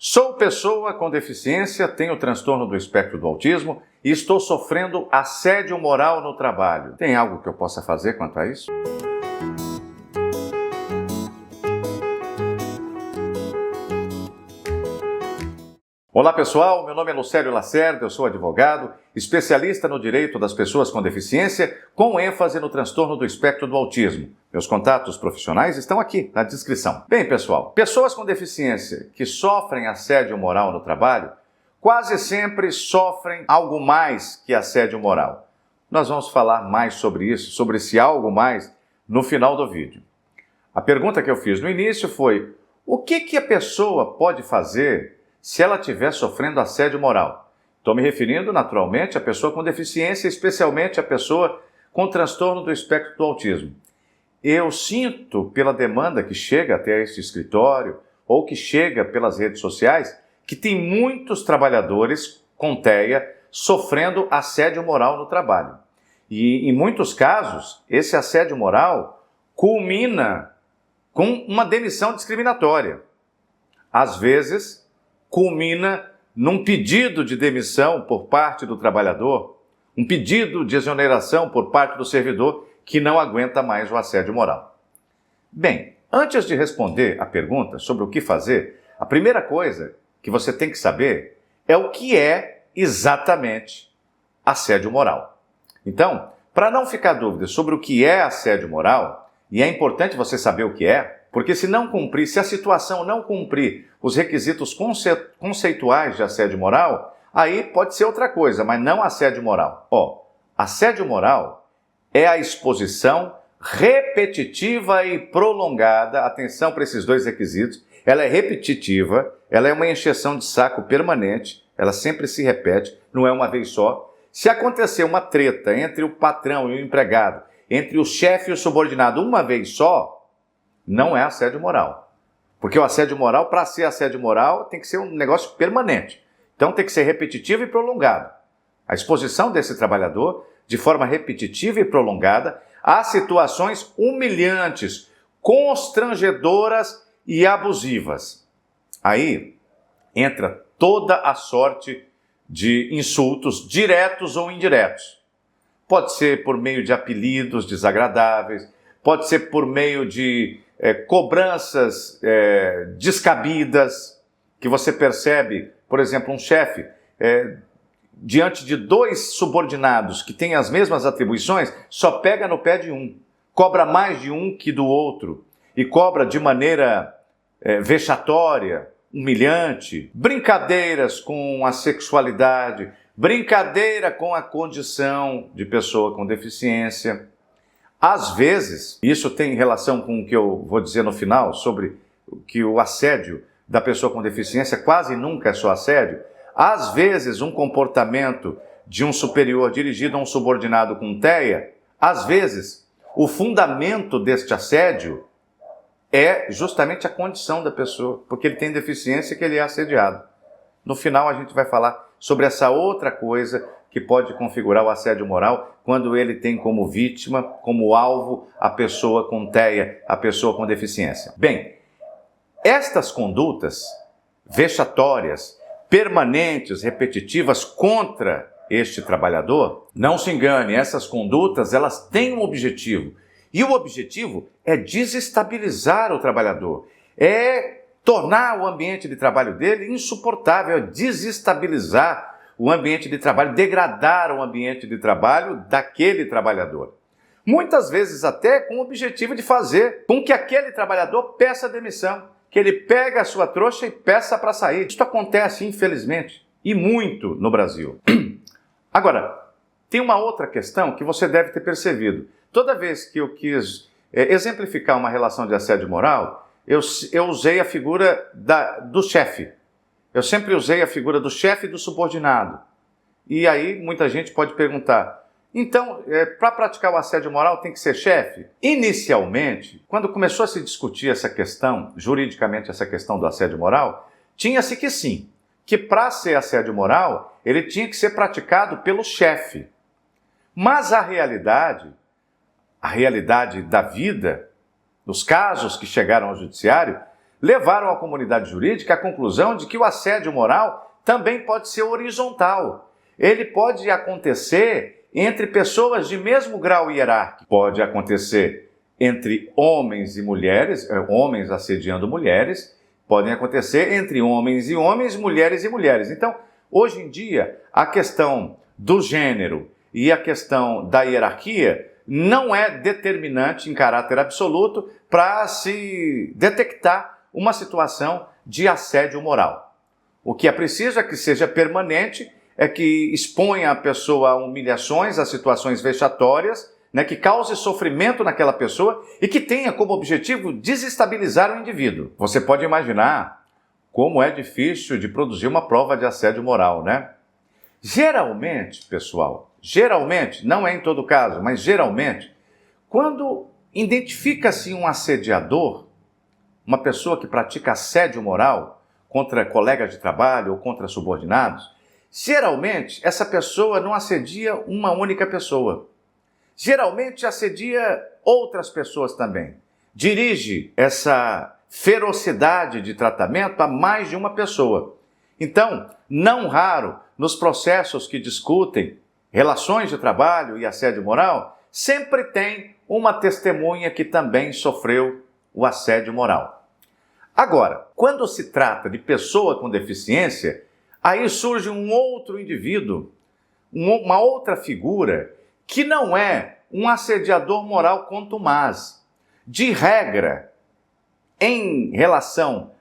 Sou pessoa com deficiência, tenho transtorno do espectro do autismo e estou sofrendo assédio moral no trabalho. Tem algo que eu possa fazer quanto a isso? Olá pessoal, meu nome é Lucélio Lacerda, eu sou advogado, especialista no direito das pessoas com deficiência, com ênfase no transtorno do espectro do autismo. Meus contatos profissionais estão aqui na descrição. Bem pessoal, pessoas com deficiência que sofrem assédio moral no trabalho, quase sempre sofrem algo mais que assédio moral. Nós vamos falar mais sobre isso, sobre esse algo mais, no final do vídeo. A pergunta que eu fiz no início foi: o que a pessoa pode fazer se ela estiver sofrendo assédio moral? Estou me referindo, naturalmente, à pessoa com deficiência, especialmente à pessoa com transtorno do espectro do autismo. Eu sinto, pela demanda que chega até este escritório, ou que chega pelas redes sociais, que tem muitos trabalhadores com TEA sofrendo assédio moral no trabalho. E, em muitos casos, esse assédio moral culmina com uma demissão discriminatória. Às vezes, culmina num pedido de demissão por parte do trabalhador, um pedido de exoneração por parte do servidor que não aguenta mais o assédio moral. Bem, antes de responder a pergunta sobre o que fazer, a primeira coisa que você tem que saber é o que é exatamente assédio moral. Então, para não ficar dúvida sobre o que é assédio moral, e é importante você saber o que é, porque se a situação não cumprir os requisitos conceituais de assédio moral, aí pode ser outra coisa, mas não assédio moral. Assédio moral é a exposição repetitiva e prolongada, atenção para esses dois requisitos, ela é repetitiva, ela é uma encheção de saco permanente, ela sempre se repete, não é uma vez só. Se acontecer uma treta entre o patrão e o empregado, entre o chefe e o subordinado uma vez só, não é assédio moral. Porque o assédio moral, para ser assédio moral, tem que ser um negócio permanente. Então tem que ser repetitivo e prolongado. A exposição desse trabalhador, de forma repetitiva e prolongada, a situações humilhantes, constrangedoras e abusivas. Aí entra toda a sorte de insultos diretos ou indiretos. Pode ser por meio de apelidos desagradáveis, pode ser por meio de cobranças descabidas, que você percebe, por exemplo, um chefe diante de dois subordinados que têm as mesmas atribuições, só pega no pé de um, cobra mais de um que do outro, e cobra de maneira vexatória, humilhante, brincadeiras com a sexualidade, brincadeira com a condição de pessoa com deficiência. Às vezes, isso tem relação com o que eu vou dizer no final, sobre que o assédio da pessoa com deficiência quase nunca é só assédio. Às vezes, um comportamento de um superior dirigido a um subordinado com TEA, às vezes, o fundamento deste assédio é justamente a condição da pessoa, porque ele tem deficiência e que ele é assediado. No final, a gente vai falar sobre essa outra coisa que pode configurar o assédio moral quando ele tem como vítima, como alvo, a pessoa com TEA, a pessoa com deficiência. Bem, estas condutas vexatórias, permanentes, repetitivas contra este trabalhador, não se engane, essas condutas elas têm um objetivo. E o objetivo é desestabilizar o trabalhador, é tornar o ambiente de trabalho dele insuportável, é desestabilizar o ambiente de trabalho, degradar o ambiente de trabalho daquele trabalhador. Muitas vezes até com o objetivo de fazer com que aquele trabalhador peça demissão, que ele pegue a sua trouxa e peça para sair. Isso acontece, infelizmente, e muito no Brasil. Agora, tem uma outra questão que você deve ter percebido. Toda vez que eu quis exemplificar uma relação de assédio moral, eu usei a figura do chefe. Eu sempre usei a figura do chefe e do subordinado. E aí muita gente pode perguntar, então, para praticar o assédio moral tem que ser chefe? Inicialmente, quando começou a se discutir essa questão, juridicamente essa questão do assédio moral, tinha-se que sim, que para ser assédio moral, ele tinha que ser praticado pelo chefe. Mas a realidade da vida, nos casos que chegaram ao judiciário, levaram a comunidade jurídica à conclusão de que o assédio moral também pode ser horizontal. Ele pode acontecer entre pessoas de mesmo grau hierárquico. Pode acontecer entre homens e mulheres, homens assediando mulheres, podem acontecer entre homens e homens, mulheres e mulheres. Então, hoje em dia, a questão do gênero e a questão da hierarquia não é determinante em caráter absoluto para se detectar uma situação de assédio moral. O que é preciso é que seja permanente, é que exponha a pessoa a humilhações, a situações vexatórias, que cause sofrimento naquela pessoa e que tenha como objetivo desestabilizar o indivíduo. Você pode imaginar como é difícil de produzir uma prova de assédio moral, né? Geralmente, pessoal, não é em todo caso, mas geralmente, quando identifica-se um assediador, uma pessoa que pratica assédio moral contra colegas de trabalho ou contra subordinados, geralmente essa pessoa não assedia uma única pessoa. Geralmente assedia outras pessoas também. Dirige essa ferocidade de tratamento a mais de uma pessoa. Então, não raro, nos processos que discutem relações de trabalho e assédio moral, sempre tem uma testemunha que também sofreu o assédio moral. Agora, quando se trata de pessoa com deficiência, aí surge um outro indivíduo, uma outra figura, que não é um assediador moral contumaz. De regra, em relação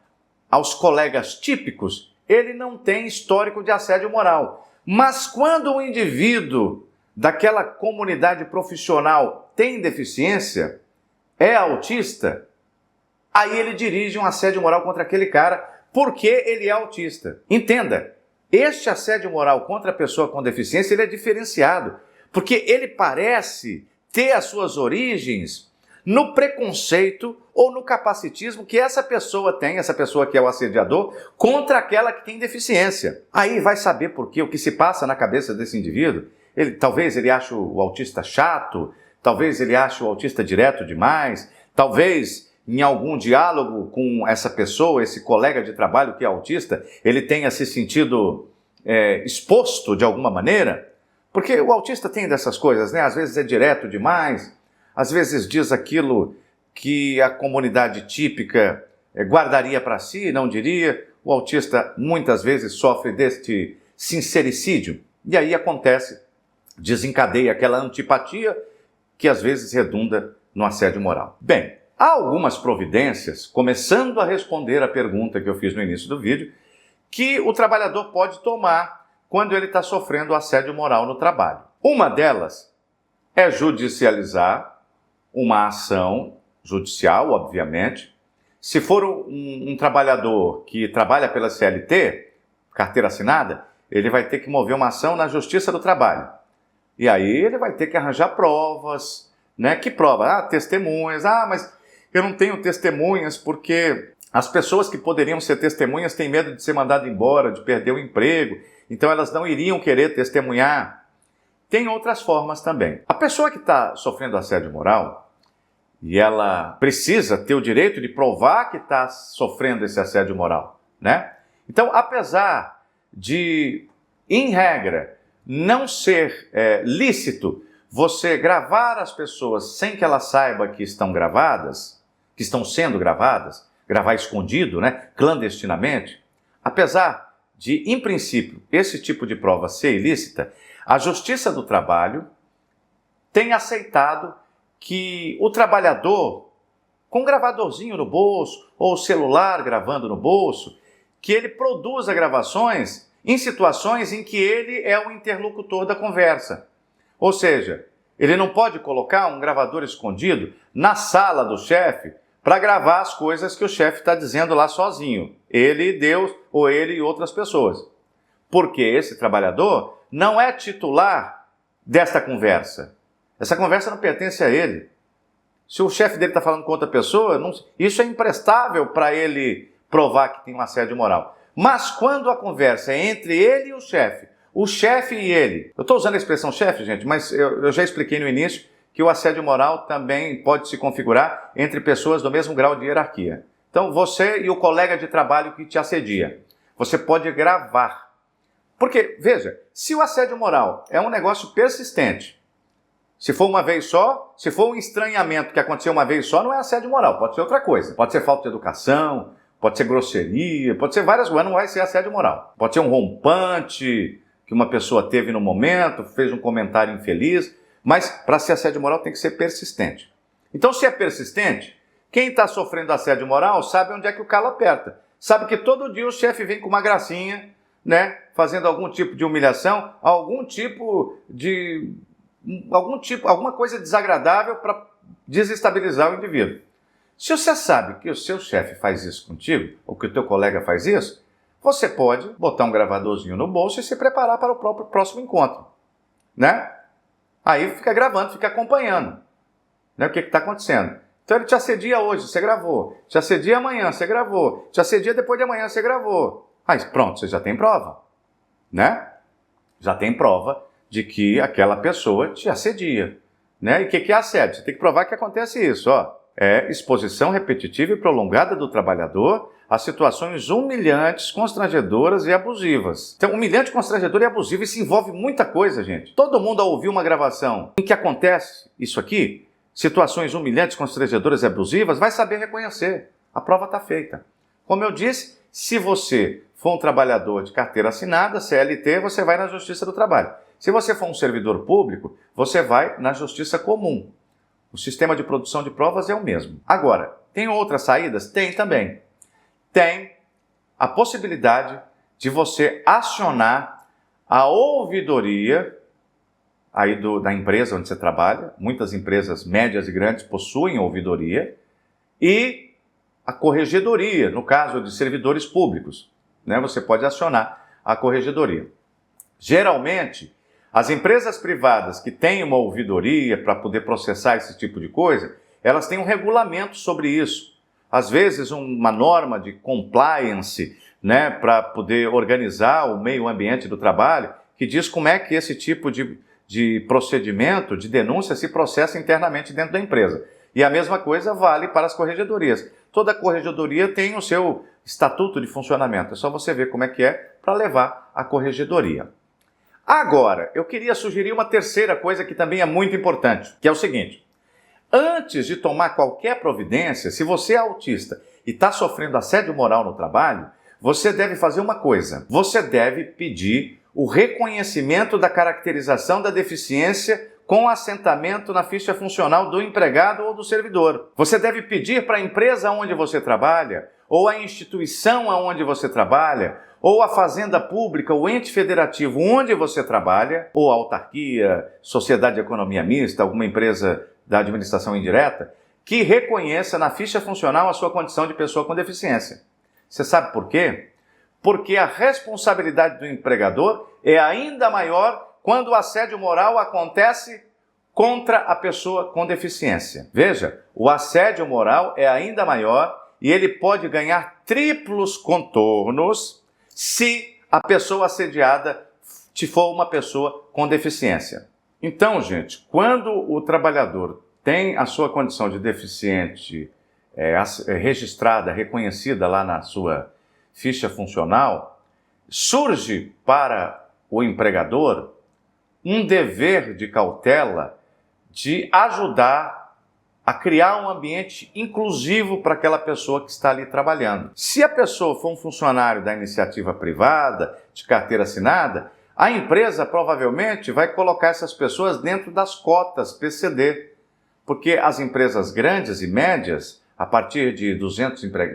aos colegas típicos, ele não tem histórico de assédio moral. Mas quando um indivíduo daquela comunidade profissional tem deficiência, é autista, aí ele dirige um assédio moral contra aquele cara porque ele é autista. Entenda, este assédio moral contra a pessoa com deficiência ele é diferenciado, porque ele parece ter as suas origens no preconceito ou no capacitismo que essa pessoa tem, essa pessoa que é o assediador, contra aquela que tem deficiência. Aí vai saber por quê, o que se passa na cabeça desse indivíduo. Talvez ele ache o autista chato, talvez ele ache o autista direto demais, talvez em algum diálogo com essa pessoa, esse colega de trabalho que é autista, ele tenha se sentido exposto de alguma maneira. Porque o autista tem dessas coisas, né? Às vezes é direto demais, às vezes diz aquilo que a comunidade típica guardaria para si, não diria. O autista muitas vezes sofre deste sincericídio. E aí acontece, desencadeia aquela antipatia que às vezes redunda no assédio moral. Bem, há algumas providências, começando a responder a pergunta que eu fiz no início do vídeo, que o trabalhador pode tomar quando ele está sofrendo assédio moral no trabalho. Uma delas é judicializar uma ação judicial, obviamente. Se for um trabalhador que trabalha pela CLT, carteira assinada, ele vai ter que mover uma ação na Justiça do Trabalho. E aí ele vai ter que arranjar provas, né? Que prova? Testemunhas. Mas eu não tenho testemunhas porque as pessoas que poderiam ser testemunhas têm medo de ser mandado embora, de perder o emprego. Então elas não iriam querer testemunhar. Tem outras formas também. A pessoa que está sofrendo assédio moral e ela precisa ter o direito de provar que está sofrendo esse assédio moral, né? Então, apesar de, em regra, não ser lícito você gravar as pessoas sem que ela saiba que estão gravadas, que estão sendo gravadas, gravar escondido, né, clandestinamente, apesar de, em princípio, esse tipo de prova ser ilícita, a Justiça do Trabalho tem aceitado que o trabalhador, com um gravadorzinho no bolso, ou celular gravando no bolso, que ele produza gravações em situações em que ele é o interlocutor da conversa. Ou seja, ele não pode colocar um gravador escondido na sala do chefe para gravar as coisas que o chefe está dizendo lá sozinho. Ele e Deus, ou ele e outras pessoas. Porque esse trabalhador não é titular desta conversa. Essa conversa não pertence a ele. Se o chefe dele está falando com outra pessoa, isso é imprestável para ele provar que tem um assédio moral. Mas quando a conversa é entre ele e o chefe e ele... Eu estou usando a expressão chefe, gente, mas eu já expliquei no início que o assédio moral também pode se configurar entre pessoas do mesmo grau de hierarquia. Então, você e o colega de trabalho que te assedia, você pode gravar. Porque, veja, se o assédio moral é um negócio persistente, se for uma vez só, se for um estranhamento que aconteceu uma vez só, não é assédio moral, pode ser outra coisa. Pode ser falta de educação, pode ser grosseria, pode ser várias coisas, não vai ser assédio moral. Pode ser um rompante que uma pessoa teve no momento, fez um comentário infeliz, mas para ser assédio moral tem que ser persistente. Então, se é persistente, quem está sofrendo assédio moral sabe onde é que o calo aperta. Sabe que todo dia o chefe vem com uma gracinha, né, fazendo algum tipo de humilhação, alguma coisa desagradável para desestabilizar o indivíduo. Se você sabe que o seu chefe faz isso contigo, ou que o teu colega faz isso, você pode botar um gravadorzinho no bolso e se preparar para o próprio próximo encontro, né? Aí fica gravando, fica acompanhando, né, o que está acontecendo. Então ele te assedia hoje, você gravou. Te assedia amanhã, você gravou. Te assedia depois de amanhã, você gravou. Aí pronto, você já tem prova, né? Já tem prova de que aquela pessoa te assedia, né? E o que é assédio? Você tem que provar que acontece isso, ó. É exposição repetitiva e prolongada do trabalhador a situações humilhantes, constrangedoras e abusivas. Então, humilhante, constrangedor e abusivo, isso envolve muita coisa, gente. Todo mundo ao ouvir uma gravação em que acontece isso aqui, situações humilhantes, constrangedoras e abusivas, vai saber reconhecer. A prova está feita. Como eu disse, se você for um trabalhador de carteira assinada, CLT, você vai na Justiça do Trabalho. Se você for um servidor público, você vai na Justiça Comum. O sistema de produção de provas é o mesmo. Agora, tem outras saídas? Tem também. Tem a possibilidade de você acionar a ouvidoria aí da empresa onde você trabalha. Muitas empresas médias e grandes possuem ouvidoria. E a corregedoria, no caso de servidores públicos, né? Você pode acionar a corregedoria. Geralmente, as empresas privadas que têm uma ouvidoria para poder processar esse tipo de coisa, elas têm um regulamento sobre isso. Às vezes, uma norma de compliance, né, para poder organizar o meio ambiente do trabalho, que diz como é que esse tipo de procedimento, de denúncia, se processa internamente dentro da empresa. E a mesma coisa vale para as corregedorias. Toda corregedoria tem o seu estatuto de funcionamento. É só você ver como é que é para levar a corregedoria. Agora, eu queria sugerir uma terceira coisa que também é muito importante, que é o seguinte. Antes de tomar qualquer providência, se você é autista e está sofrendo assédio moral no trabalho, você deve fazer uma coisa. Você deve pedir o reconhecimento da caracterização da deficiência com assentamento na ficha funcional do empregado ou do servidor. Você deve pedir para a empresa onde você trabalha, ou a instituição onde você trabalha, ou a fazenda pública, o ente federativo onde você trabalha, ou a autarquia, sociedade de economia mista, alguma empresa da administração indireta, que reconheça na ficha funcional a sua condição de pessoa com deficiência. Você sabe por quê? Porque a responsabilidade do empregador é ainda maior quando o assédio moral acontece contra a pessoa com deficiência. Veja, o assédio moral é ainda maior e ele pode ganhar triplos contornos se a pessoa assediada for uma pessoa com deficiência. Então, gente, quando o trabalhador tem a sua condição de deficiente registrada, reconhecida lá na sua ficha funcional, surge para o empregador um dever de cautela de ajudar a criar um ambiente inclusivo para aquela pessoa que está ali trabalhando. Se a pessoa for um funcionário da iniciativa privada, de carteira assinada, a empresa provavelmente vai colocar essas pessoas dentro das cotas PCD, porque as empresas grandes e médias, a partir de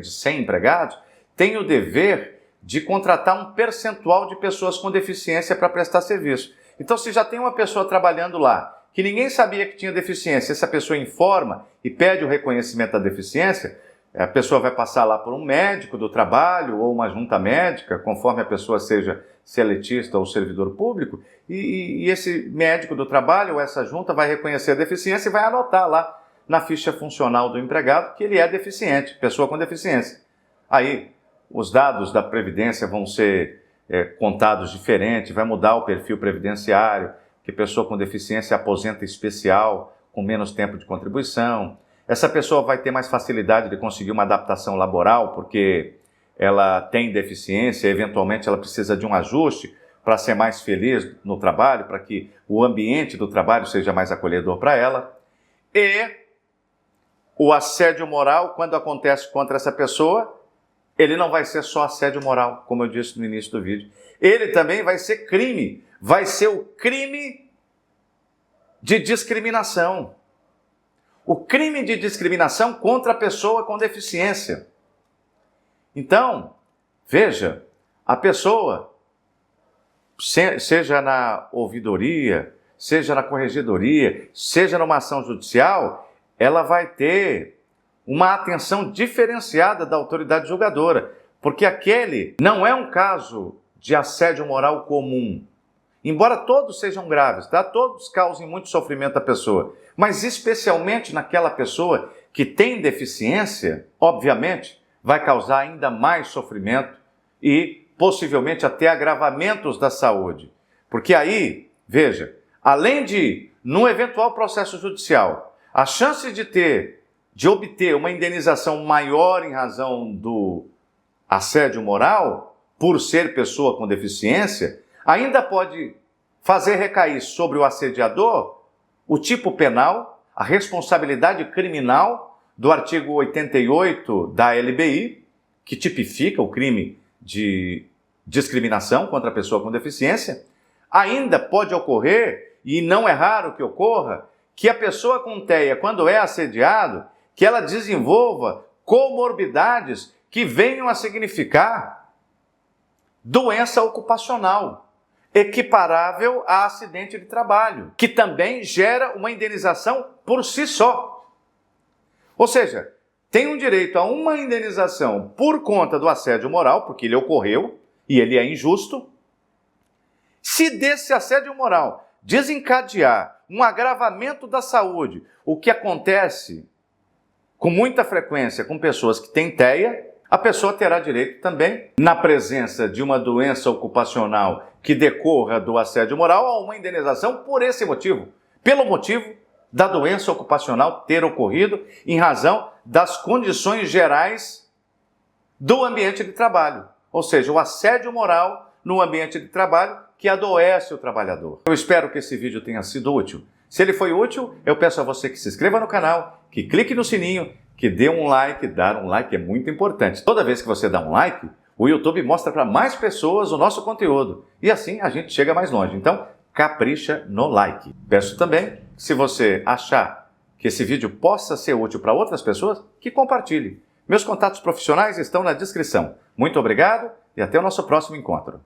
100 empregados, têm o dever de contratar um percentual de pessoas com deficiência para prestar serviço. Então, se já tem uma pessoa trabalhando lá, que ninguém sabia que tinha deficiência, essa pessoa informa e pede o reconhecimento da deficiência, a pessoa vai passar lá por um médico do trabalho ou uma junta médica, conforme a pessoa seja seletista ou servidor público, e esse médico do trabalho ou essa junta vai reconhecer a deficiência e vai anotar lá na ficha funcional do empregado que ele é deficiente, pessoa com deficiência. Aí, os dados da Previdência vão ser contados diferente, vai mudar o perfil previdenciário, que pessoa com deficiência aposenta especial, com menos tempo de contribuição, Essa pessoa vai ter mais facilidade de conseguir uma adaptação laboral porque ela tem deficiência, eventualmente ela precisa de um ajuste para ser mais feliz no trabalho, para que o ambiente do trabalho seja mais acolhedor para ela. E o assédio moral, quando acontece contra essa pessoa, ele não vai ser só assédio moral, como eu disse no início do vídeo. Ele também vai ser crime, vai ser o crime de discriminação. O crime de discriminação contra a pessoa com deficiência. Então, veja, a pessoa, seja na ouvidoria, seja na corregedoria, seja numa ação judicial, ela vai ter uma atenção diferenciada da autoridade julgadora, porque aquele não é um caso de assédio moral comum. Embora todos sejam graves, tá? Todos causem muito sofrimento à pessoa, mas especialmente naquela pessoa que tem deficiência, obviamente, vai causar ainda mais sofrimento e possivelmente até agravamentos da saúde. Porque aí, veja, além de, num eventual processo judicial, a chance de obter uma indenização maior em razão do assédio moral, por ser pessoa com deficiência, ainda pode fazer recair sobre o assediador o tipo penal, a responsabilidade criminal do artigo 88 da LBI, que tipifica o crime de discriminação contra a pessoa com deficiência. Ainda pode ocorrer, e não é raro que ocorra, que a pessoa com TEA, quando é assediado, que ela desenvolva comorbidades que venham a significar doença ocupacional, equiparável a acidente de trabalho, que também gera uma indenização por si só. Ou seja, tem um direito a uma indenização por conta do assédio moral, porque ele ocorreu e ele é injusto. Se desse assédio moral desencadear um agravamento da saúde, o que acontece com muita frequência com pessoas que têm TEA, a pessoa terá direito também, na presença de uma doença ocupacional que decorra do assédio moral, a uma indenização por esse motivo, pelo motivo da doença ocupacional ter ocorrido em razão das condições gerais do ambiente de trabalho, ou seja, o assédio moral no ambiente de trabalho que adoece o trabalhador. Eu espero que esse vídeo tenha sido útil. Se ele foi útil, eu peço a você que se inscreva no canal, que clique no sininho, que dê um like. Dar um like é muito importante. Toda vez que você dá um like, o YouTube mostra para mais pessoas o nosso conteúdo. E assim a gente chega mais longe. Então, capricha no like. Peço também, se você achar que esse vídeo possa ser útil para outras pessoas, que compartilhe. Meus contatos profissionais estão na descrição. Muito obrigado e até o nosso próximo encontro.